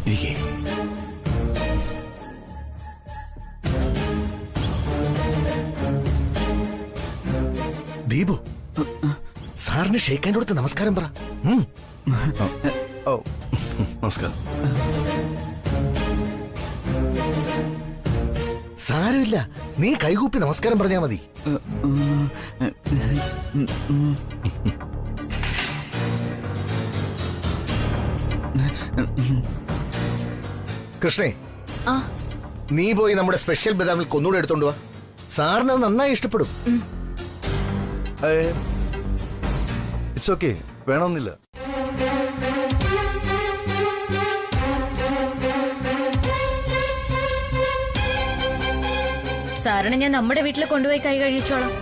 ഇരിക്കേ. ദീപു, സാറിന് ഷെയ്ക്കാൻ കൊടുത്ത് നമസ്കാരം പറ. ഓ നമസ്കാരം. സാരമില്ല, നീ കൈകൂപ്പി നമസ്കാരം പറഞ്ഞാ മതി. കൃഷ്ണേ, നീ പോയി നമ്മുടെ സ്പെഷ്യൽ ബദാമിൽ കൊന്നൂടെ എടുത്തോണ്ട് വാ. സാറിന് അത് നന്നായി ഇഷ്ടപ്പെടും. ഇറ്റ്സ് ഓക്കെ, വേണമെന്നില്ല. സാറിന് ഞാൻ നമ്മുടെ വീട്ടിൽ കൊണ്ടുപോയി കൈ കഴിച്ചോളാം.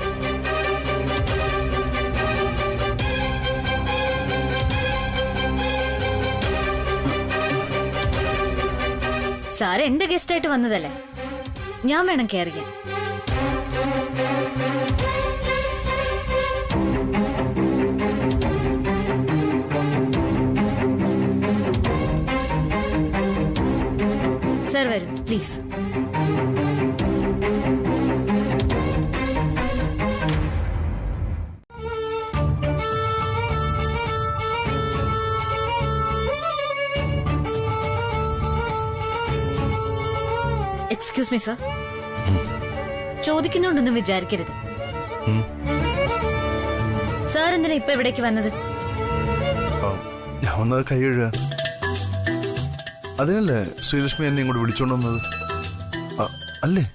സാറ് എന്റെ ഗസ്റ്റ് ആയിട്ട് വന്നതല്ലേ, ഞാൻ വേണം കെയർ ചെയ്യാൻ. സാർ വരൂ പ്ലീസ്. എക്സ്ക്യൂസ് മീ സർ, ചോദിക്കുന്നുണ്ടൊന്നും വിചാരിക്കരുത്. സാർ എന്തിനാ ഇപ്പൊ ഇവിടേക്ക് വന്നത്? ഞാൻ വന്നത് കൈ കഴുകാൻ. അതിനല്ലേ ശ്രീലക്ഷ്മി എന്നെ ഇങ്ങോട്ട് വിളിച്ചോണ്ട് വന്നത് അല്ലേ?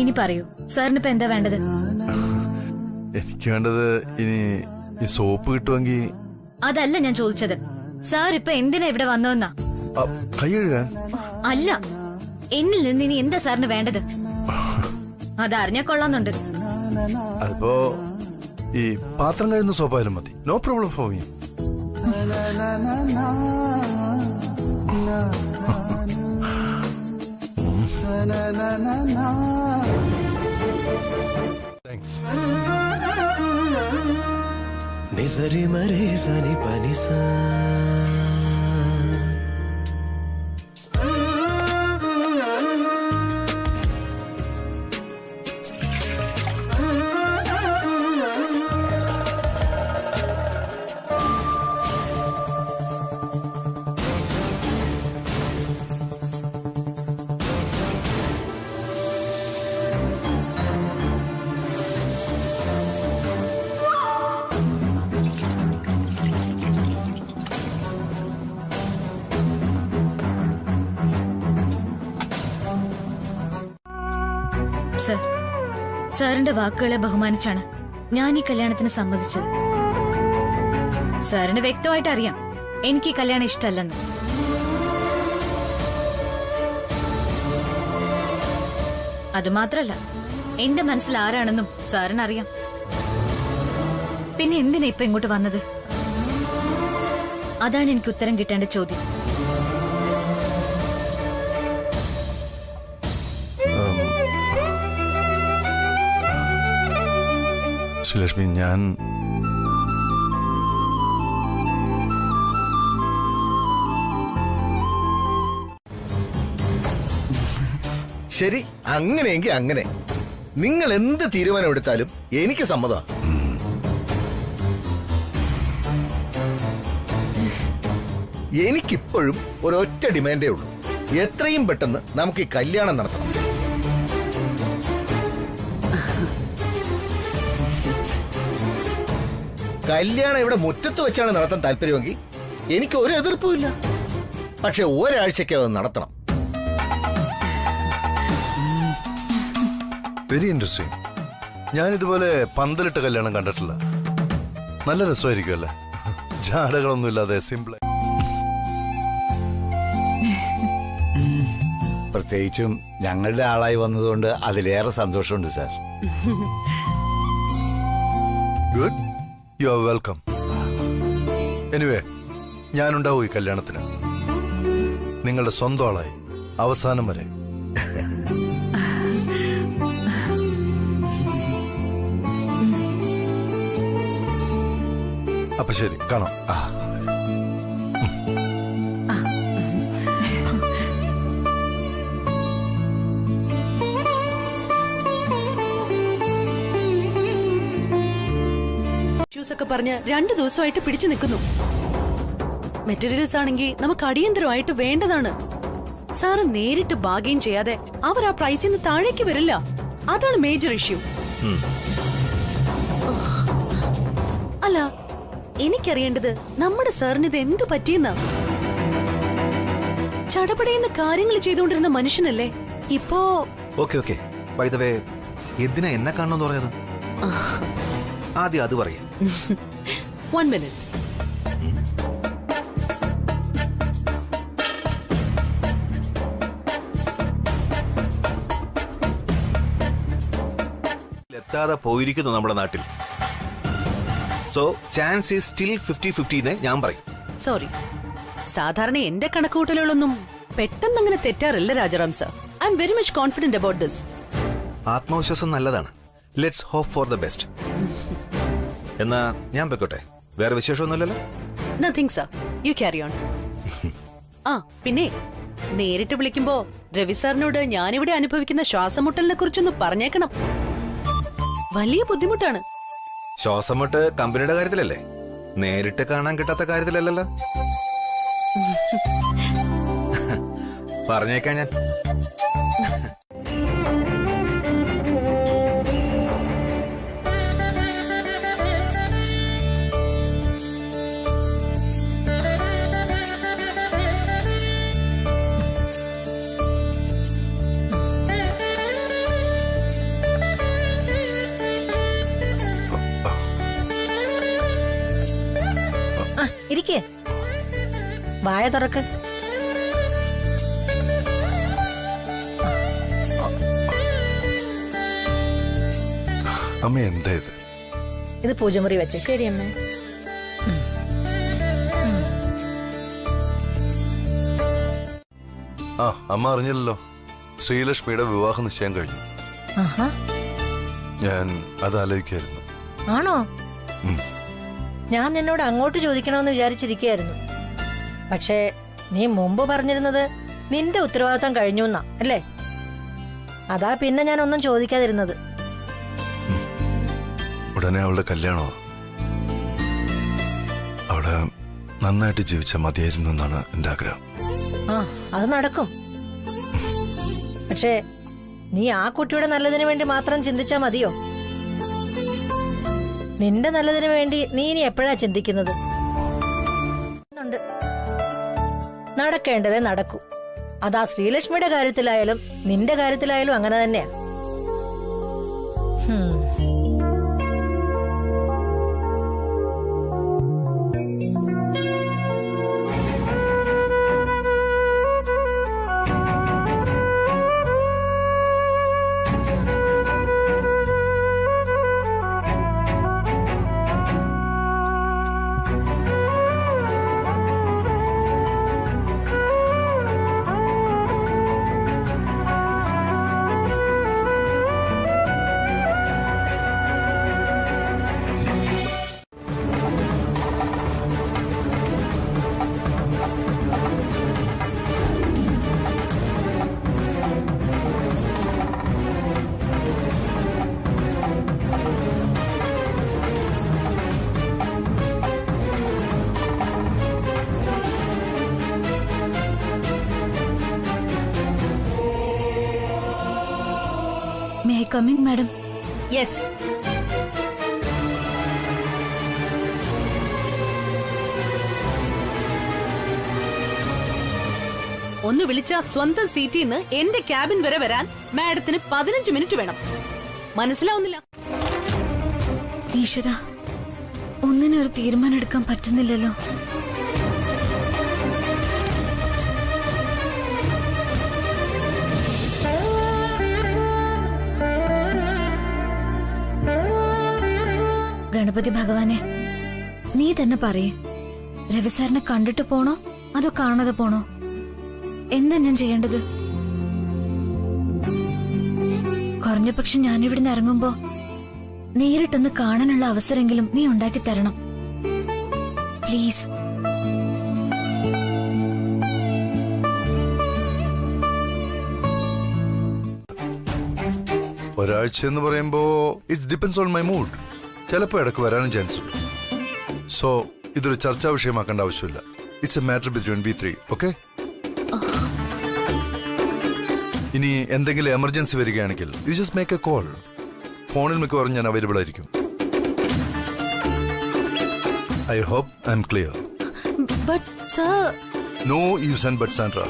ഇനി പറയൂ, സാറിന് ഇപ്പൊ എന്താ വേണ്ടത്? എനിക്ക് വേണ്ടത് ഇനി ഈ സോപ്പ് കിട്ടുമെങ്കിൽ. അതല്ല ഞാൻ ചോദിച്ചത്, സാർ ഇപ്പൊ എന്തിനാ ഇവിടെ വന്നോന്നാ? കൈ കഴുകാൻ. അല്ല, എന്നിൽ നിന്ന് ഇനി എന്താ സാറിന് വേണ്ടത്? അതറിഞ്ഞാ കൊള്ളാന്നുണ്ട്. അതിപ്പോ ഈ പാത്രം കഴുകുന്ന സോപ്പായാലും മതി. No problem for me. నిజరి మరే సని పనిసా സർ, സാറിന്റെ വാക്കുകളെ ബഹുമാനിച്ചാണ് ഞാൻ ഈ കല്യാണത്തിന് സമ്മതിച്ചത്. സാറിന് വ്യക്തമായിട്ട് അറിയാം എനിക്ക് ഈ കല്യാണം ഇഷ്ടമല്ലെന്ന്. അതുമാത്രല്ല, എന്റെ മനസ്സിൽ ആരാണെന്നും സാറിനറിയാം. പിന്നെ എന്തിനാ ഇപ്പൊ ഇങ്ങോട്ട് വന്നത്? അതാണ് എനിക്ക് ഉത്തരം കിട്ടേണ്ട ചോദ്യം. ശ്രീലക്ഷ്മി, ഞാൻ ശരി, അങ്ങനെയെങ്കിൽ അങ്ങനെ. നിങ്ങൾ എന്ത് തീരുമാനം എടുത്താലും എനിക്ക് സമ്മതമാണ്. എനിക്കിപ്പോഴും ഒരൊറ്റ ഡിമാൻഡേ ഉള്ളൂ. എത്രയും പെട്ടെന്ന് നമുക്ക് ഈ കല്യാണം നടത്തണം. കല്യാണം ഇവിടെ മുറ്റത്ത് വെച്ചാണ് നടത്താൻ താല്പര്യമെങ്കിൽ എനിക്ക് ഒരു എതിർപ്പുമില്ല. പക്ഷെ ഒരാഴ്ചയ്ക്ക് അത് നടത്തണം. Very interesting. ഞാനിതുപോലെ പന്തലിട്ട കല്യാണം കണ്ടിട്ടില്ല. നല്ല രസമായിരിക്കും അല്ലേ? ജാടകളൊന്നുമില്ലാതെ സിമ്പിൾ. പ്രത്യേകിച്ചും ഞങ്ങളുടെ ആളായി വന്നതുകൊണ്ട് അതിലേറെ സന്തോഷമുണ്ട് sir. Good, you are welcome. Anyway, ഞാനുണ്ടാവും ഈ കല്യാണത്തിന്, നിങ്ങളുടെ സ്വന്തം ആളായി അവസാനം വരെ. അപ്പൊ ശരി, കാണാം. ഒക്കെ പറഞ്ഞ് 2 ദിവസമായിട്ട് പിടിച്ചു നിൽക്കുന്നു. മെറ്റീരിയൽസ് ആണെങ്കിൽ നമുക്ക് അടിയന്തരമായിട്ട് വേണ്ടതാണ്. സാറ് നേരിട്ട് ബാർഗെയിൻ ചെയ്യാതെ അവർ ആ പ്രൈസിൽ നിന്ന് താഴേക്ക് വരില്ല. അതാണ് മേജർ ഇഷ്യൂ. അല്ല, എനിക്കറിയേണ്ടത് നമ്മുടെ സാറിന് ഇത് എന്തു പറ്റിയെന്നാ. ചടപടയുന്ന കാര്യങ്ങൾ ചെയ്തുകൊണ്ടിരുന്ന മനുഷ്യനല്ലേ ഇപ്പോ. ഓക്കെ ബൈ ദ വേ, എന്തിനാ എന്നെ കാണണമെന്ന് പറഞ്ഞത്? ആദ്യം അത് പറയും. 1 minute. എത്താതെ പോയിരിക്കുന്നു നമ്മുടെ നാട്ടിൽ. സോ ചാൻസ് ഈസ് സ്റ്റിൽ 50-50 ഞാൻ പറയും. സോറി, സാധാരണ എന്റെ കണക്കുകൂട്ടലുകളൊന്നും പെട്ടെന്ന് അങ്ങനെ തെറ്റാറില്ല Rajaram sir. I'm very much confident about this. ആത്മവിശ്വാസം നല്ലതാണ്. Let's hope for the best. എന്നാ ഞാൻ വെക്കോട്ടെ, വേറെ വിശേഷമൊന്നുമില്ലല്ലോ? Nothing sir, you carry on. ആ പിന്നെ നേരിട്ട് വിളിക്കുമ്പോ രവി സാറിനോട് ഞാനിവിടെ അനുഭവിക്കുന്ന ശ്വാസമുട്ടലിനെ കുറിച്ചൊന്ന് പറഞ്ഞേക്കണം. വലിയ ബുദ്ധിമുട്ടാണ്. ശ്വാസം മുട്ട് കമ്പനിയുടെ കാര്യത്തിലല്ലേ, നേരിട്ട് കാണാൻ കിട്ടാത്ത കാര്യത്തിലല്ലല്ലോ. പറഞ്ഞേക്കാൻ ഞാൻ. ഇരിക്കേ, വായ തുറക്ക്. അമ്മ എന്താ ഇത്? ഇത് പൂജമുറി വെച്ച്. ശരി അമ്മ. അമ്മ അറിഞ്ഞില്ലല്ലോ, ശ്രീലക്ഷ്മിയുടെ വിവാഹ നിശ്ചയം കഴിഞ്ഞു. ഞാൻ അത് ആലോചിക്കായിരുന്നു. ആണോ? ഞാൻ നിന്നോട് അങ്ങോട്ട് ചോദിക്കണമെന്ന് വിചാരിച്ചിരിക്കുകയായിരുന്നു. പക്ഷേ നീ മുമ്പ് പറഞ്ഞിരുന്നത് നിന്റെ ഉത്തരവാദിത്തം കഴിഞ്ഞു എന്നാ അല്ലേ? അതാ പിന്നെ ഞാൻ ഒന്നും ചോദിക്കാതിരുന്നത്. ഉടനെ അവളുടെ കല്യാണോ? അവിടെ നന്നായിട്ട് ജീവിച്ച മതിയായിരുന്നു എന്നാണ് എന്റെ ആഗ്രഹം. അത് നടക്കും. പക്ഷേ നീ ആ കുട്ടിയുടെ നല്ലതിന് വേണ്ടി മാത്രം ചിന്തിച്ചാ മതിയോ? നിന്റെ നല്ലതിന് വേണ്ടി നീ ഇനി എപ്പോഴാ ചിന്തിക്കുന്നത്? നടക്കേണ്ടതേ നടക്കൂ. അതാ ശ്രീലക്ഷ്മിയുടെ കാര്യത്തിലായാലും നിന്റെ കാര്യത്തിലായാലും അങ്ങനെ തന്നെയാ. May I come in, madam? Yes. ഒന്ന് വിളിച്ച സ്വന്തം സീറ്റിൽ നിന്ന് എന്റെ ക്യാബിൻ വരെ വരാൻ മാഡത്തിന് 15 മിനിറ്റ് വേണം. മനസ്സിലാവുന്നില്ല? ഈശ്വര, ഒന്നിനൊരു തീരുമാനം എടുക്കാൻ പറ്റുന്നില്ലല്ലോ. ഗണപതി ഭഗവാനെ, നീ തന്നെ പറയേ, രവി സാറിനെ കണ്ടിട്ട് പോണോ അതോ കാണാതെ പോണോ? എന്താ ഞാൻ ചെയ്യേണ്ടത്? കുറഞ്ഞ പക്ഷെ ഞാനിവിടുന്ന് ഇറങ്ങുമ്പോ നേരിട്ടൊന്ന് കാണാനുള്ള അവസരമെങ്കിലും നീ ഉണ്ടാക്കി തരണം പ്ലീസ്. ഒരാഴ്ച എന്ന് പറയുമ്പോ it's depends on my mood. ചിലപ്പോ ഇടക്ക് വരാനും ചാൻസ് ഉണ്ട്. സോ ഇതൊരു ചർച്ചാ വിഷയമാക്കേണ്ട ആവശ്യമില്ല. It's a matter between we three. Okay? ഇനി എന്തെങ്കിലും എമർജൻസി വരികയാണെങ്കിൽ you just make a call. ഫോണിൽ മിക്കവാറും ഞാൻ അവൈലബിൾ ആയിരിക്കും. I hope I am clear. But, sir... No ifs and buts, Sandra.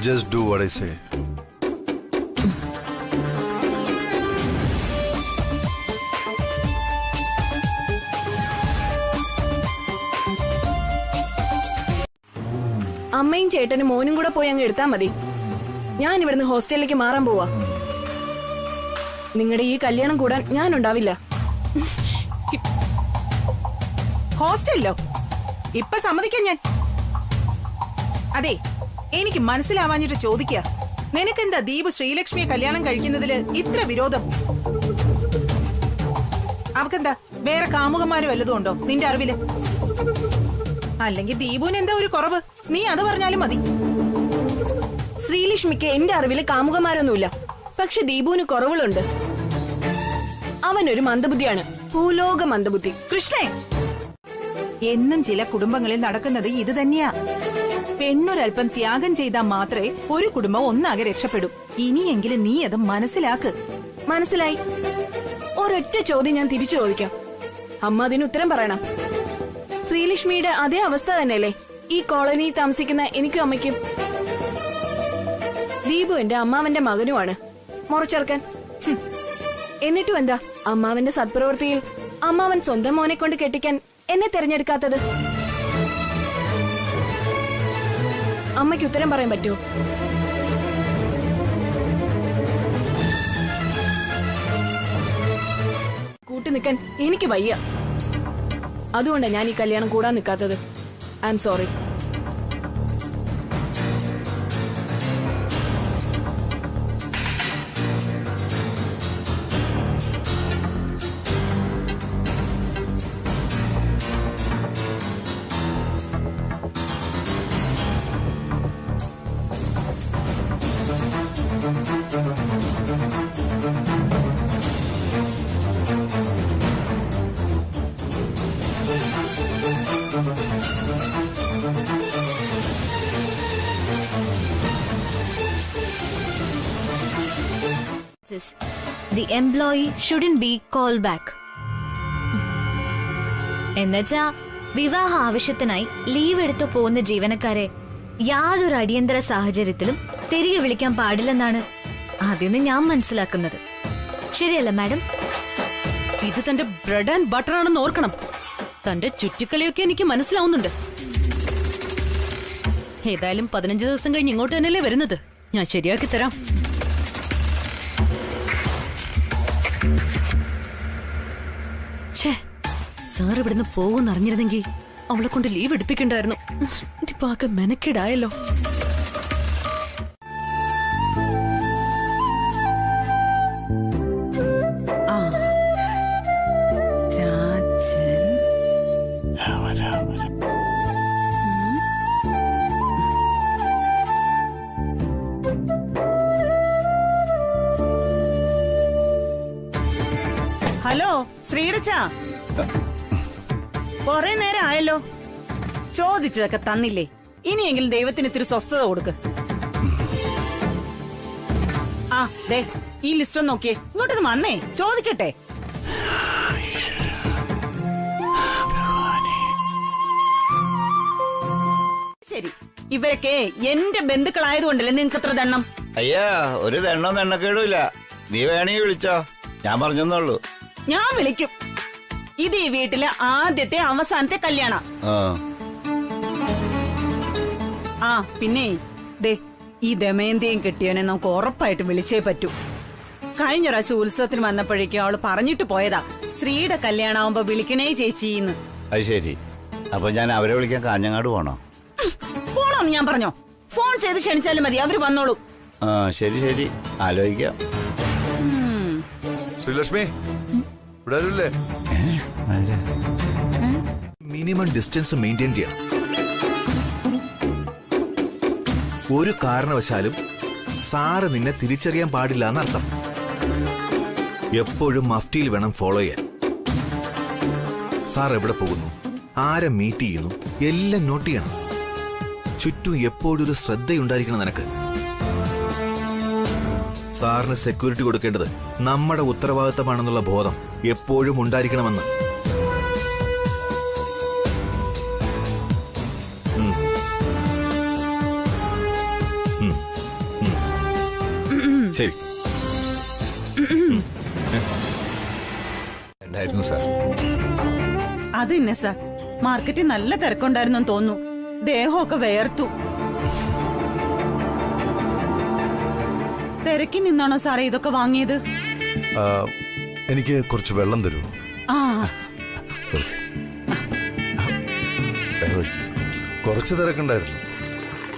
Just do what I say. അമ്മയും ചേട്ടനും മോനും കൂടെ പോയി അങ്ങ് എടുത്താ മതി. ഞാൻ ഇവിടുന്ന് ഹോസ്റ്റലിലേക്ക് മാറാൻ പോവാ. നിങ്ങളുടെ ഈ കല്യാണം കൂടാൻ ഞാൻ ഉണ്ടാവില്ല. ഹോസ്റ്റലിലോ? ഇപ്പൊ സമ്മതിക്കാൻ ഞാൻ. അതെ, എനിക്ക് മനസ്സിലാവാഞ്ഞിട്ട് ചോദിക്കുക, നിനക്കെന്താ ദീപ് ശ്രീലക്ഷ്മിയെ കല്യാണം കഴിക്കുന്നതില് ഇത്ര വിരോധം? അവക്കെന്താ വേറെ കാമുകന്മാര് വല്ലതും ഉണ്ടോ നിന്റെ അറിവില്? അല്ലെങ്കിൽ ദീപുവിന് എന്താ ഒരു കുറവ്? നീ അത് പറഞ്ഞാലും മതി. ശ്രീലക്ഷ്മിക്ക് എന്റെ അറിവില് കാമുകന്മാരൊന്നുമില്ല. പക്ഷെ ദീപുവിന് കുറവുകളുണ്ട്. അവനൊരു മന്ദബുദ്ധിയാണ്, ഭൂലോക മന്ദബുദ്ധി. കൃഷ്ണേ, എന്നും ചില കുടുംബങ്ങളിൽ നടക്കുന്നത് ഇത് തന്നെയാ. പെണ്ണൊരൽപ്പം ത്യാഗം ചെയ്താൽ മാത്രമേ ഒരു കുടുംബം ഒന്നാകെ രക്ഷപ്പെടൂ. ഇനിയെങ്കിലും നീ അത് മനസ്സിലാക്ക്. മനസ്സിലായി. ഒരൊറ്റ ചോദ്യം ഞാൻ തിരിച്ചു ചോദിക്കാം. അമ്മ അതിന് ഉത്തരം പറയണം. ശ്രീലക്ഷ്മിയുടെ അതേ അവസ്ഥ തന്നെയല്ലേ ഈ കോളനിയിൽ താമസിക്കുന്ന എനിക്കും അമ്മയ്ക്കും? ദീപു എന്റെ അമ്മാവന്റെ മകനുമാണ്, മുറച്ചെറുക്കൻ. എന്നിട്ടും എന്താ അമ്മാവന്റെ സത്പ്രവൃത്തിയിൽ അമ്മാവൻ സ്വന്തം മോനെ കൊണ്ട് കെട്ടിക്കാൻ എന്നെ തെരഞ്ഞെടുക്കാത്തത്? അമ്മയ്ക്ക് ഉത്തരം പറയാൻ പറ്റുമോ? കൂട്ടി നിൽക്കാൻ എനിക്ക് വയ്യ. അതുകൊണ്ടാണ് ഞാൻ ഈ കല്യാണം കൂടാൻ നിൽക്കാത്തത്. I'm sorry. The employee shouldn't be called back. എന്നുവെച്ചാ വിവാഹ ആവശ്യത്തിനായി ലീവ് എടുത്തു പോകുന്ന ജീവനക്കാരെ യാതൊരു അടിയന്തര സാഹചര്യത്തിലും തിരികെ വിളിക്കാൻ പാടില്ലെന്നാണ് ആദ്യം ഞാൻ മനസ്സിലാക്കുന്നത്. ശരിയല്ല മാഡം? ഇത് തന്റെ ബ്രെഡ് ആൻഡ് ബട്ടർ ആണെന്ന് ഓർക്കണം. തന്റെ ചുറ്റിക്കളിയൊക്കെ എനിക്ക് മനസ്സിലാവുന്നുണ്ട്. ഏതായാലും 15 ദിവസം കഴിഞ്ഞ് ഇങ്ങോട്ട് തന്നെയല്ലേ വരുന്നത്. ഞാൻ ശരിയാക്കി തരാം. സാർ ഇവിടുന്ന് പോകുമെന്ന് അറിഞ്ഞിരുന്നെങ്കിൽ അവളെ കൊണ്ട് ലീവ് എടുപ്പിക്കണ്ടായിരുന്നു. ഇതിപ്പോ ആകെ മെനക്കേടായല്ലോ. ഹലോ ശ്രീടച്ച, കൊറേ നേരം ആയല്ലോ. ചോദിച്ചതൊക്കെ തന്നില്ലേ? ഇനിയെങ്കിലും ദൈവത്തിന് ഇത്തിരി സ്വസ്ഥത കൊടുക്ക്. ആ ദേ, ഈ ലിസ്റ്റ് ഒന്ന് നോക്കിയേ. ഇങ്ങോട്ടൊന്ന് വന്നേ, ചോദിക്കട്ടെ. ശരി, ഇവരൊക്കെ എന്റെ ബന്ധുക്കളായതുകൊണ്ടല്ലേ നിനക്ക് അത്ര ദണ്ണം? അയ്യാ, ഒരു ദണ്ണവും ദണ്ണക്കേടുമില്ല. നീ വേണമെങ്കിൽ വിളിച്ചോ, ഞാൻ പറഞ്ഞെന്നുള്ളൂ. ഞാൻ വിളിക്കും. ഇത് ഈ വീട്ടിലെ ആദ്യത്തെ അവസാനത്തെ കല്യാണം. ആ പിന്നെ ദേ, ഈ ദമയന്തിയും കെട്ടിയവനെ നമുക്ക് ഉറപ്പായിട്ട് വിളിച്ചേ പറ്റൂ. കഴിഞ്ഞ പ്രാവശ്യം ഉത്സവത്തിന് വന്നപ്പോഴേക്കും അവള് പറഞ്ഞിട്ട് പോയതാ, ശ്രീയുടെ കല്യാണമാകുമ്പോ വിളിക്കണേ ചേച്ചിന്ന്. അത് ശരി. അപ്പൊ ഞാൻ അവരെ വിളിക്കാൻ കാഞ്ഞങ്ങാട് പോണോ? പോണോന്ന് ഞാൻ പറഞ്ഞോ? ഫോൺ ചെയ്ത് ക്ഷണിച്ചാലും മതി, അവര് വന്നോളൂ. ആ ശരി ശരി, ആലോചിക്കാം. ശ്രീലക്ഷ്മി ഇവിടെ ആരുമില്ലേ? മിനിമം ഡിസ്റ്റൻസ് മെയിൻറ്റെയിൻ ചെയ്യണം. ഒരു കാരണവശാലും സാറ് നിന്നെ തിരിച്ചറിയാൻ പാടില്ല എന്നർത്ഥം. എപ്പോഴും മഫ്റ്റിയിൽ വേണം ഫോളോ ചെയ്യാൻ. സാർ എവിടെ പോകുന്നു, ആരെ മീറ്റ് ചെയ്യുന്നു, എല്ലാം നോട്ട് ചെയ്യണം. ചുറ്റും എപ്പോഴും ഒരു ശ്രദ്ധയുണ്ടായിരിക്കണം നിനക്ക്. സാറിന് സെക്യൂരിറ്റി കൊടുക്കേണ്ടത് നമ്മുടെ ഉത്തരവാദിത്തമാണെന്നുള്ള ബോധം എപ്പോഴും ഉണ്ടായിരിക്കണമെന്ന്. ശരി. ഉണ്ടായിരുന്നു സാർ. അത് തന്നെ സാർ, മാർക്കറ്റിൽ നല്ല തിരക്കുണ്ടായിരുന്നു തോന്നുന്നു. ദേഹമൊക്കെ വേർത്തു. തിരക്കി നിന്നാണോ സാറേ ഇതൊക്കെ വാങ്ങിയത്? എനിക്ക് കുറച്ച് വെള്ളം തരൂ. ആ കുറച്ച് തിരക്കുണ്ടായിരുന്നു,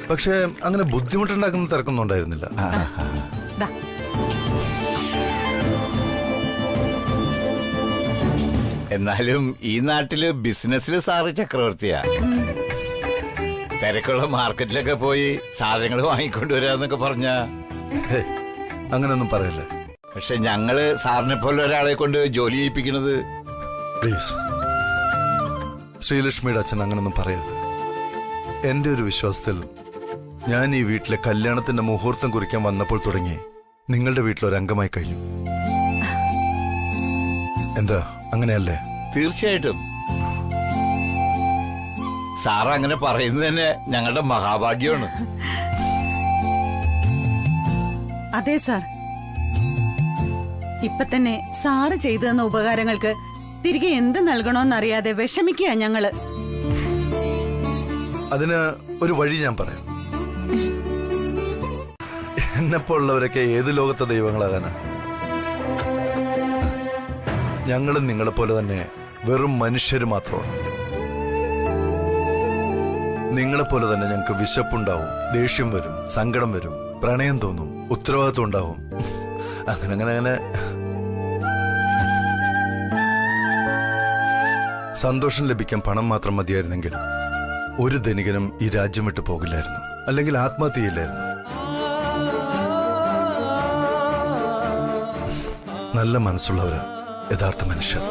പക്ഷെ അങ്ങനെ ബുദ്ധിമുട്ടുണ്ടാക്കുന്ന തിരക്കൊന്നും ഉണ്ടായിരുന്നില്ല. ദാ. എന്നാലും ഈ നാട്ടില് ബിസിനസ്സില് സാറ് ചക്രവർത്തിയാ. തിരക്കുള്ള മാർക്കറ്റിലൊക്കെ പോയി സാധനങ്ങൾ വാങ്ങിക്കൊണ്ടുവരാന്നൊക്കെ പറഞ്ഞ. അങ്ങനെയൊന്നും പറയല്ലേ. പക്ഷെ ഞങ്ങള് സാറിനെ പോലെ ഒരാളെ കൊണ്ട് ജോലി ചെയ്യിപ്പിക്കുന്നത്. പ്ലീസ് ശ്രീലക്ഷ്മിയുടെ അച്ഛൻ അങ്ങനൊന്നും പറയരുത്. എന്റെ ഒരു വിശ്വാസത്തിൽ ഞാൻ ഈ വീട്ടിലെ കല്യാണത്തിന്റെ മുഹൂർത്തം കുറിക്കാൻ വന്നപ്പോൾ തുടങ്ങി നിങ്ങളുടെ വീട്ടിലൊരംഗമായി കഴിഞ്ഞു. എന്താ അങ്ങനെയല്ലേ? തീർച്ചയായിട്ടും. സാറ് അങ്ങനെ പറയുന്നത് തന്നെ ഞങ്ങളുടെ മഹാഭാഗ്യമാണ്. അതെ സാർ, ഇപ്പൊ തന്നെ സാറ് ചെയ്തു തന്ന ഉപകാരങ്ങൾക്ക് തിരികെ എന്ത് നൽകണോന്നറിയാതെ വിഷമിക്കുക ഞങ്ങള്. അതിന് ഒരു വഴി ഞാൻ പറയാം. എന്നെപ്പോലുള്ളവരൊക്കെ ഏത് ലോകത്തെ ദൈവങ്ങളാകാനാ? ഞങ്ങളും നിങ്ങളെപ്പോലെ തന്നെ വെറും മനുഷ്യര് മാത്രമാണ്. നിങ്ങളെപ്പോലെ തന്നെ ഞങ്ങൾക്ക് വിശപ്പുണ്ടാവും, ദേഷ്യം വരും, സങ്കടം വരും, പ്രണയം തോന്നും, ഉത്തരവാദിത്വം ഉണ്ടാവും. അങ്ങനെ അങ്ങനെ അങ്ങനെ സന്തോഷം ലഭിക്കാൻ പണം മാത്രം മതിയായിരുന്നെങ്കിൽ ഒരു ധനികനും ഈ രാജ്യം വിട്ടു പോകില്ലായിരുന്നു, അല്ലെങ്കിൽ ആത്മഹത്യ ചെയ്യില്ലായിരുന്നു. നല്ല മനസ്സുള്ളവര് യഥാർത്ഥ മനുഷ്യർ.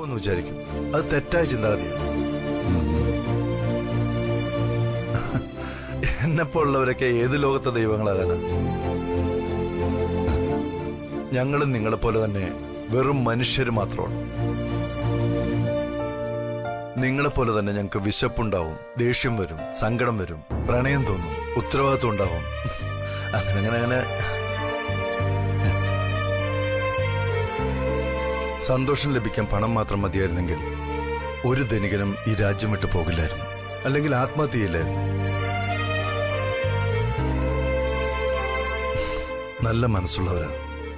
എന്ന് വിചാരിക്കും, അത് തെറ്റായ ചിന്താഗതിയാണ്. എന്നെപ്പോലുള്ളവരൊക്കെ ഏത് ലോകത്തെ ദൈവങ്ങളാകാനാ? ഞങ്ങളും നിങ്ങളെപ്പോലെ തന്നെ വെറും മനുഷ്യര് മാത്രമാണ്. നിങ്ങളെപ്പോലെ തന്നെ ഞങ്ങൾക്ക് വിശപ്പുണ്ടാവും, ദേഷ്യം വരും, സങ്കടം വരും, പ്രണയം തോന്നും, ഉത്തരവാദിത്വം ഉണ്ടാവും. അങ്ങനെ അങ്ങനെ അങ്ങനെ സന്തോഷം ലഭിക്കാൻ പണം മാത്രം മതിയായിരുന്നെങ്കിൽ ഒരു ധനികനും ഈ രാജ്യം വിട്ടു പോകില്ലായിരുന്നു, അല്ലെങ്കിൽ ആത്മഹത്യ ചെയ്യില്ലായിരുന്നു. നല്ല മനസ്സുള്ളവരാ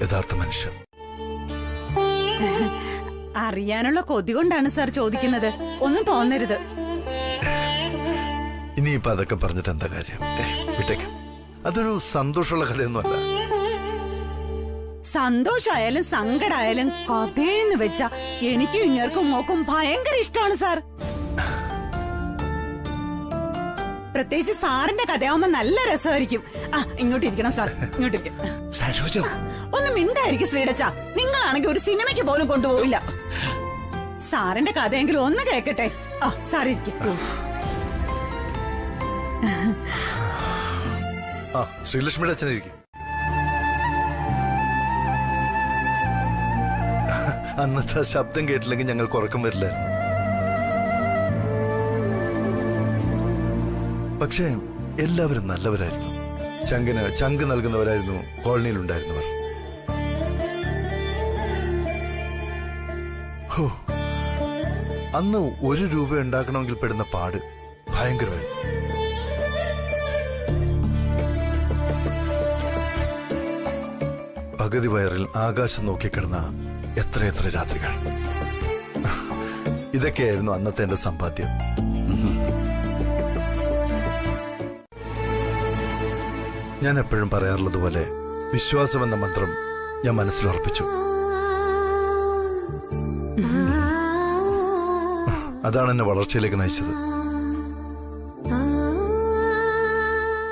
യഥാർത്ഥ മനുഷ്യർ. അറിയാനുള്ള കൊതി കൊണ്ടാണ് സാർ ചോദിക്കുന്നത്, ഒന്നും തോന്നരുത്. ഇനിയിപ്പൊ അതൊക്കെ പറഞ്ഞിട്ട് എന്താ കാര്യം? വിട്ടേക്ക്. അതൊരു സന്തോഷമുള്ള കഥയൊന്നുമല്ല. സന്തോഷായാലും സങ്കടായാലും കഥയെന്ന് വെച്ചാ എനിക്കും ഇങ്ങർക്കും മോക്കും ഭയങ്കര ഇഷ്ടമാണ് സാർ. പ്രത്യേകിച്ച് സാറിന്റെ കഥയാവുമ്പോ നല്ല രസമായിരിക്കും. ആ ഇങ്ങോട്ടിരിക്കണം സാർ, ഇങ്ങോട്ടിരിക്കും. ഒന്ന് മിണ്ടായിരിക്കും ശ്രീടച്ച. നിങ്ങളാണെങ്കിൽ ഒരു സിനിമയ്ക്ക് പോലും കൊണ്ടുപോകില്ല. സാറിന്റെ കഥയെങ്കിലും ഒന്ന് കേക്കട്ടെ. ആ സാറിരിക്കും. ശ്രീലക്ഷ്മിയുടെ അച്ഛനിരിക്കും. അന്നത്തെ ശബ്ദം കേട്ടില്ലെങ്കിൽ ഞങ്ങൾക്ക് ഉറക്കം വരില്ലായിരുന്നു. പക്ഷേ എല്ലാവരും നല്ലവരായിരുന്നു. ചങ്കിന് ചങ്ക് നൽകുന്നവരായിരുന്നു കോളനിയിലുണ്ടായിരുന്നവർ. അന്ന് 1 രൂപ ഉണ്ടാക്കണമെങ്കിൽ പെടുന്ന പാട് ഭയങ്കരമായിരുന്നു. പകുതി വയറിൽ ആകാശം നോക്കിക്കിടന്ന എത്രയെത്ര രാത്രികൾ. ഇതൊക്കെയായിരുന്നു അന്നത്തെ എന്റെ സമ്പാദ്യം. ഞാൻ എപ്പോഴും പറയാറുള്ളത് പോലെ വിശ്വാസമെന്ന മന്ത്രം ഞാൻ മനസ്സിലുറപ്പിച്ചു. അതാണ് എന്നെ വളർച്ചയിലേക്ക് നയിച്ചത്.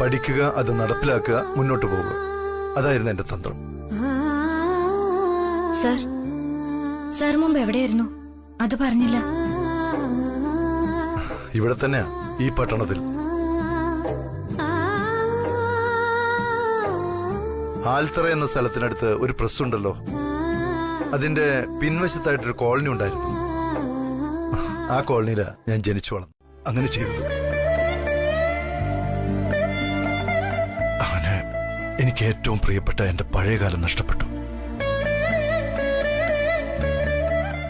പഠിക്കുക, അത് നടപ്പിലാക്കുക, മുന്നോട്ട് പോവുക, അതായിരുന്നു എന്റെ തന്ത്രം. സാർ മുമ്പ് എവിടെയായിരുന്നു? അത് പറഞ്ഞില്ല. ഇവിടെ തന്നെയാ, ഈ പട്ടണത്തിൽ. ആൽത്തറ എന്ന സ്ഥലത്തിനടുത്ത് ഒരു പ്രസ് ഉണ്ടല്ലോ, അതിന്റെ പിൻവശത്തായിട്ടൊരു കോളനി ഉണ്ടായിരുന്നു. ആ കോളനിയിലാ ഞാൻ ജനിച്ചു വളർന്നു. അങ്ങനെ ചെയ്തത്. അങ്ങനെ എനിക്ക് ഏറ്റവും പ്രിയപ്പെട്ട എന്റെ പഴയകാലം നഷ്ടപ്പെട്ടു.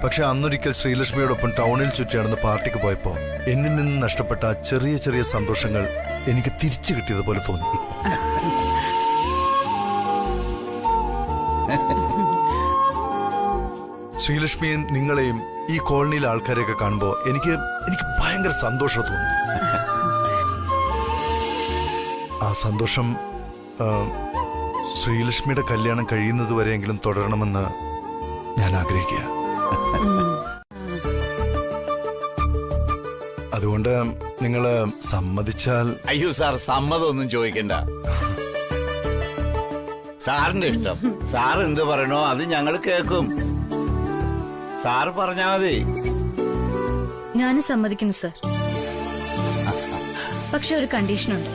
പക്ഷെ അന്നൊരിക്കൽ ശ്രീലക്ഷ്മിയോടൊപ്പം ടൗണിൽ ചുറ്റി നടന്ന് പാർട്ടിക്ക് പോയപ്പോ എന്നിൽ നിന്ന് നഷ്ടപ്പെട്ട ആ ചെറിയ ചെറിയ സന്തോഷങ്ങൾ എനിക്ക് തിരിച്ചു കിട്ടിയതുപോലെ തോന്നി. ശ്രീലക്ഷ്മിയും നിങ്ങളെയും ഈ കോളനിയിലെ ആൾക്കാരെയൊക്കെ കാണുമ്പോ എനിക്ക് ഭയങ്കര സന്തോഷം തോന്നി. ആ സന്തോഷം ശ്രീലക്ഷ്മിയുടെ കല്യാണം കഴിയുന്നത് വരെയെങ്കിലും തുടരണമെന്ന് ഞാൻ ആഗ്രഹിക്കുക. അതുകൊണ്ട് നിങ്ങള് സമ്മതിച്ചാൽ. അയ്യോ സാർ, സമ്മതമൊന്നും ചോദിക്കണ്ട. സാറിന്റെ ഇഷ്ടം. സാർ എന്ത് പറയണോ അത് ഞങ്ങൾ കേൾക്കും. സാർ പറഞ്ഞാ മതി. ഞാനും സമ്മതിക്കുന്നു സാർ. പക്ഷെ ഒരു കണ്ടീഷനുണ്ട്.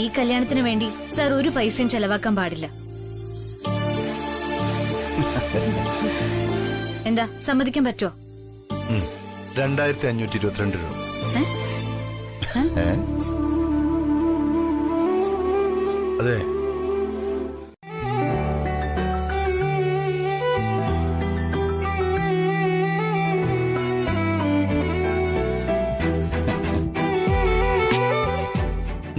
ഈ കല്യാണത്തിന് വേണ്ടി സാർ ഒരു പൈസയും ചെലവാക്കാൻ പാടില്ല. എന്താ, സമ്മതിക്കാൻ പറ്റുമോ? 2522 രൂപ. അതെ.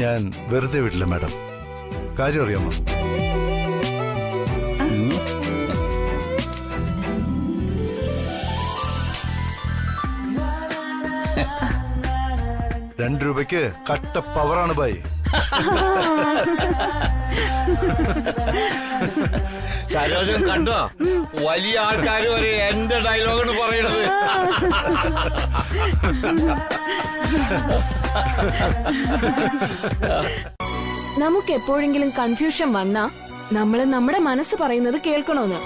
ഞാൻ വെറുതെ വിടില്ല മാഡം. കാര്യം അറിയാമോ? ₹2 കട്ട പവറാണ് ബായി. സരോജൻ കണ്ടോ, വലിയ ആൾക്കാർ വരെ എന്റെ ഡയലോഗാണ് പറയണത്. നമുക്ക് എപ്പോഴെങ്കിലും കൺഫ്യൂഷൻ വന്നാ നമ്മള് നമ്മുടെ മനസ്സ് പറയുന്നത് കേൾക്കണോന്ന്.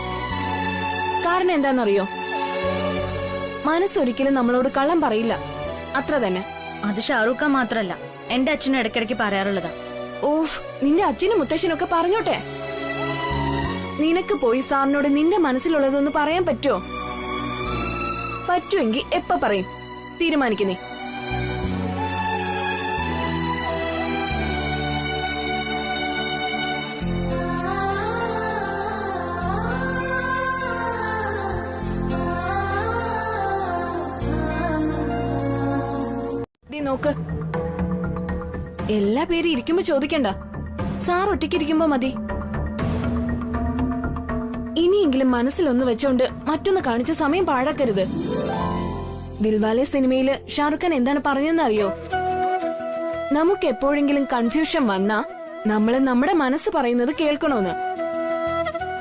കാരണം എന്താണെന്നറിയോ? മനസ്സൊരിക്കലും നമ്മളോട് കള്ളം പറയില്ല, അത്ര തന്നെ. അത് ഷാറൂഖ് ഖാൻ മാത്രല്ല, എന്റെ അച്ഛനും ഇടയ്ക്കിടയ്ക്ക് പറയാറുള്ളതാ. ഓഫ്, നിന്റെ അച്ഛനും മുത്തശ്ശനൊക്കെ പറഞ്ഞോട്ടെ. നിനക്ക് പോയി സാറിനോട് നിന്റെ മനസ്സിലുള്ളതൊന്ന് പറയാൻ പറ്റുമോ? പറ്റുമെങ്കിൽ എപ്പ പറയും? തീരുമാനിക്കുന്നേ. നോക്ക്, എല്ലാ പേരും ഇരിക്കുമ്പോ ചോദിക്കണ്ട, സാർ ഒറ്റയ്ക്കിരിക്കുമ്പോ മതി. ഇനിയെങ്കിലും മനസ്സിലൊന്ന് വെച്ചോണ്ട് മറ്റൊന്ന് കാണിച്ച സമയം പാഴാക്കരുത്. ദിൽവാലെ സിനിമയില് ഷാറുഖ് ഖാൻ എന്താണ് പറഞ്ഞതെന്ന് അറിയോ? നമുക്ക് എപ്പോഴെങ്കിലും കൺഫ്യൂഷൻ വന്നാ നമ്മള് നമ്മുടെ മനസ്സ് പറയുന്നത് കേൾക്കണോന്ന്.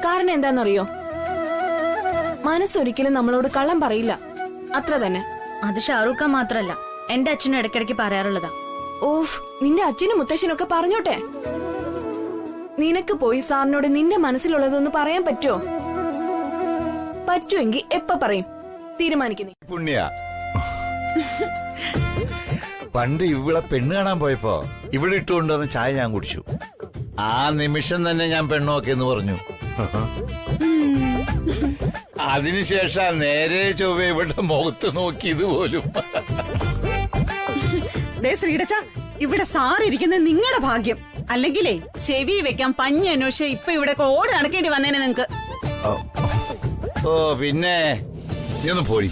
കാരണം എന്താണെന്നറിയോ? മനസ്സൊരിക്കലും നമ്മളോട് കള്ളം പറയില്ല, അത്ര തന്നെ. അത് ഷാറൂഖ് ഖാൻ മാത്രല്ല, എന്റെ അച്ഛനും ഇടയ്ക്കിടയ്ക്ക് പറയാറുള്ളതാ. ഓഫ്, നിന്റെ അച്ഛനും മുത്തശ്ശനൊക്കെ പറഞ്ഞോട്ടെ. നിനക്ക് പോയി സാറിനോട് നിന്റെ മനസ്സിലുള്ളതൊന്ന് പറയാൻ പറ്റുമോ? പറ്റുമെങ്കിൽ എപ്പ പറയും? തീരുമാനിക്കുന്നേ. പുണ്യ, പണ്ട് ഇവളെ പെണ്ണ് കാണാൻ പോയപ്പോ ഇവിടെ ഇട്ടുകൊണ്ടുവന്ന ചായ ഞാൻ കുടിച്ചു. ആ നിമിഷം തന്നെ ഞാൻ പെണ്ണോക്കെന്ന് പറഞ്ഞു. അതിനുശേഷം നേരെ ചൊവ്വ ഇവിടെ മുഖത്ത് നോക്കിയത് പോലും. ശ്രീടച്ച, ഇവിടെ സാറിരിക്കുന്ന നിങ്ങളുടെ ഭാഗ്യം. അല്ലെങ്കിലേ ചെവി വെക്കാൻ പഞ്ഞി അന്വേഷിച്ച് ഇപ്പൊ ഇവിടെ ഓടി നടക്കേണ്ടി വന്നേനെ നിങ്ങക്ക്. ഓ പിന്നെ നീ ഒന്ന് പോയി.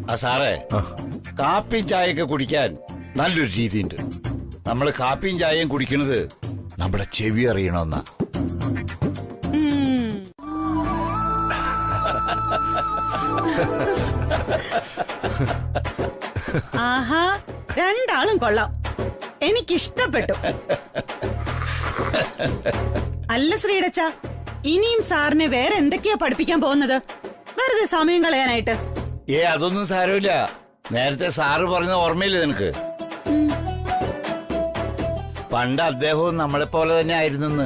ആ സാറേ, കാപ്പി ചായയൊക്കെ കുടിക്കാൻ നല്ലൊരു രീതിയുണ്ട്. നമ്മള് കാപ്പിയും ചായയും കുടിക്കണത് നമ്മുടെ ചെവി അറിയണമെന്നാ. ആഹാ, രണ്ടാളും കൊള്ളാം, എനിക്കിഷ്ടപ്പെട്ടു. അല്ല ശ്രീടച്ച, ഇനിയും സാറിനെ വേറെ എന്തൊക്കെയാ പഠിപ്പിക്കാൻ പോകുന്നത്? വെറുതെ സമയം കളയാനായിട്ട്. അതൊന്നും സാരമില്ല. നേരത്തെ സാറ് പറഞ്ഞ ഓർമ്മയില്ലേ നിനക്ക്? പണ്ട് അദ്ദേഹവും നമ്മളെ പോലെ തന്നെ ആയിരുന്നെന്ന്.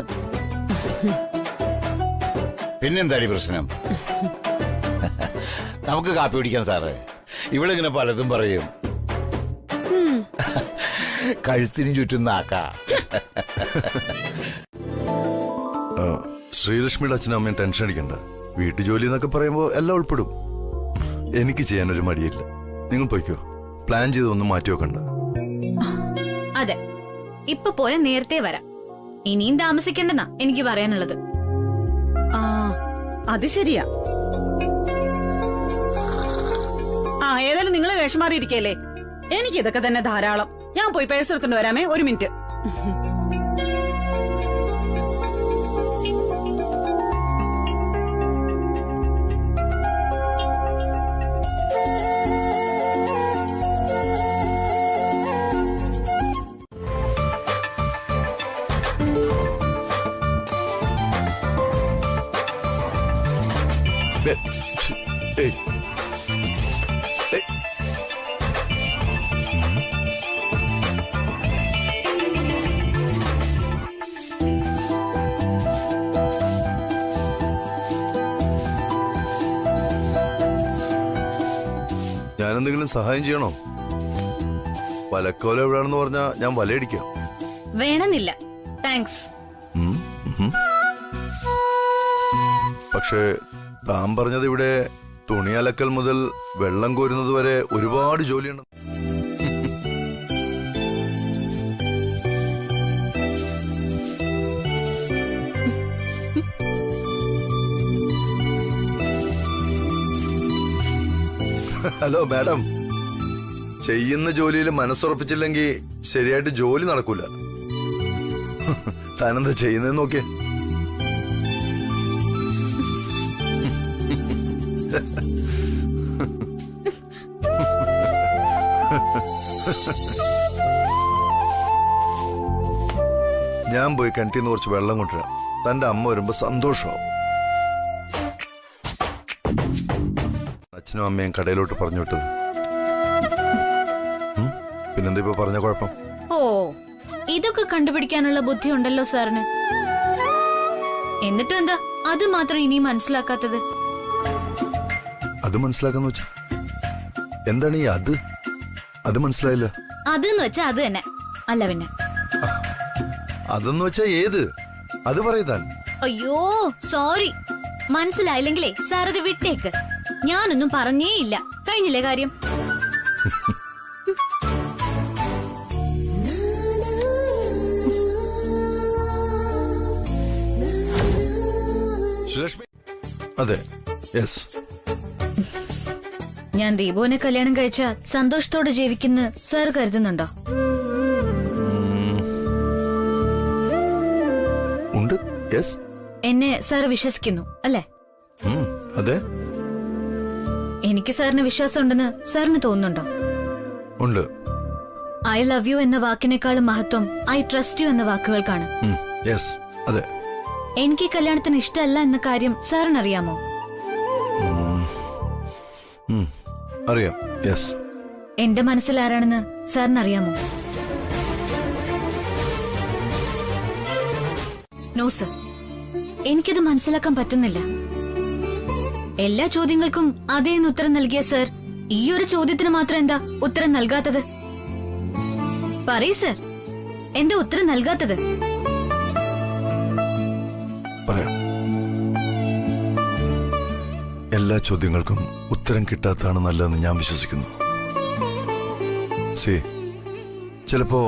പിന്നെന്താടി പ്രശ്നം? നമുക്ക് കാപ്പി കുടിക്കാം സാറേ. ഇവളിങ്ങനെ പലതും പറയും. കഴുത്തിനും ചുറ്റും നാക്കാ. ശ്രീലക്ഷ്മിയുടെ അച്ഛനും അമ്മയും ടെൻഷൻ അടിക്കണ്ട. വീട്ടുജോലി എന്നൊക്കെ പറയുമ്പോ എല്ലാം ഉൾപ്പെടും. എനിക്ക് ചെയ്യാനൊരു മടിയില്ല. നിങ്ങൾ പോയിക്കോ. പ്ലാൻ ചെയ്തൊന്നും മാറ്റി വെക്കണ്ട. അതെ, ഇപ്പൊ പോലെ നേരത്തെ വരാം. ഇനിയും താമസിക്കണ്ടെന്നാ എനിക്ക് പറയാനുള്ളത്. ആ, അത് ശരിയാ. ഏതായാലും നിങ്ങൾ വേഷം മാറിയിരിക്കല്ലേ. എനിക്ക് ഇതൊക്കെ തന്നെ ധാരാളം. ഞാൻ പോയി പേഴ്സ് എടുത്തോണ്ട് വരാമേ. ഒരു മിനിറ്റ്. ഞാനെന്തെങ്കിലും സഹായം ചെയ്യണോ? വലക്കോല എവിടെയാണെന്ന് പറഞ്ഞാ ഞാൻ വലയടിക്കാം. വേണമെന്നില്ല, താങ്ക്സ്. പക്ഷേ താൻ പറഞ്ഞത് ഇവിടെ തുണി അലക്കൽ മുതൽ വെള്ളം കോരുന്നത് വരെ ഒരുപാട് ജോലിയുണ്ട്. ഹലോ മാഡം, ചെയ്യുന്ന ജോലിയിൽ മനസ്സുറപ്പിച്ചില്ലെങ്കിൽ ശരിയായിട്ട് ജോലി നടക്കൂല. താനെന്താ ചെയ്യുന്നതെന്ന് നോക്കിയേ. ഞാൻ പോയി കിണറ്റിന്ന് കുറച്ച് വെള്ളം കൊണ്ടുവരാം. തന്റെ അമ്മ വരുമ്പോ സന്തോഷമാവും. അച്ഛനും അമ്മയും കടയിലോട്ട് പറഞ്ഞു വിട്ടത്. പിന്നെന്താ ഇപ്പൊ പറഞ്ഞ കുഴപ്പം? ഓ, ഇതൊക്കെ കണ്ടുപിടിക്കാനുള്ള ബുദ്ധി ഉണ്ടല്ലോ സാറിന്. എന്നിട്ടും എന്താ അത് മാത്രം ഇനിയും മനസ്സിലാക്കാത്തത്? അത് മനസ്സിലാക്കാന്ന് വെച്ചാ എന്താണ് ഈ അത്? അത് മനസ്സിലായില്ല. അതെന്ന് വെച്ചാ അത് തന്നെ. അല്ല പിന്നെ അതെന്ന് വെച്ചാ ഏത്? അത് പറയതാൻ. അയ്യോ സോറി, മനസ്സിലായില്ലെങ്കിലേ സാർ അത് വിട്ടേക്ക്. ഞാനൊന്നും പറഞ്ഞേ ഇല്ല. കഴിഞ്ഞില്ലേ കാര്യം? ശ്രീലക്ഷ്മി. അതെ, യെസ്. ഞാൻ ദീപുവിനെ കല്യാണം കഴിച്ച സന്തോഷത്തോടെ ജീവിക്കുന്ന സാർ കരുതുന്നുണ്ടോ? ഉണ്ട്, യെസ്. എന്നെ സാർ വിശ്വസിക്കുന്നു അല്ലേ? അതെ. എനിക്ക് സാറിന് വിശ്വാസം ഉണ്ടെന്ന് സാറിന് തോന്നുന്നുണ്ടോ? ഉണ്ട്. ഐ ലവ് യു എന്ന വാക്കിനേക്കാളും മഹത്വം ഐ ട്രസ്റ്റ് യു എന്ന വാക്കുകൾക്കാണ്. യെസ്, അതെ. എനിക്ക് കല്യാണത്തിന് ഇഷ്ടമല്ല എന്ന കാര്യം സാറിന് അറിയാമോ? അറിയാം, യെസ്. എന്റെ മനസ്സിൽ ആരാണെന്ന് സാറിന് അറിയാമോ? നോ സർ, എനിക്കത് മനസ്സിലാക്കാൻ പറ്റുന്നില്ല. എല്ലാ ചോദ്യങ്ങൾക്കും അതേന്ന് ഉത്തരം നൽകിയ സർ, ഈ ഒരു ചോദ്യത്തിന് മാത്രം എന്താ ഉത്തരം നൽകാത്തത്? പറയ് സർ, എന്താ ഉത്തരം നൽകാത്തത്? പറയാം. എല്ലാ ചോദ്യങ്ങൾക്കും ഉത്തരം കിട്ടാത്തതാണ് നല്ലതെന്ന് ഞാൻ വിശ്വസിക്കുന്നു. ചിലപ്പോ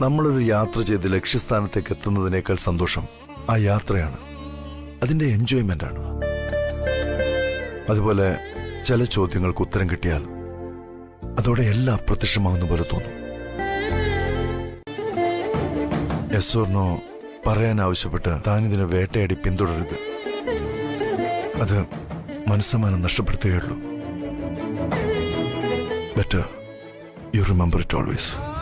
നമ്മളൊരു യാത്ര ചെയ്ത് ലക്ഷ്യസ്ഥാനത്തേക്ക് എത്തുന്നതിനേക്കാൾ സന്തോഷം ആ യാത്രയാണ്, അതിന്റെ എൻജോയ്മെന്റ് ആണ്. അതുപോലെ ചില ചോദ്യങ്ങൾക്ക് ഉത്തരം കിട്ടിയാൽ അതോടെ എല്ലാം അപ്രത്യക്ഷമാകുന്ന പോലെ തോന്നും. യെസ് ഓർ നോ പറയാൻ ആവശ്യപ്പെട്ട് താനിതിനെ വേട്ടയാടി പിന്തുടരുത്. അത് മനസ്സമാനം നഷ്ടപ്പെടുത്തുകയുള്ളൂ. Better you remember it always.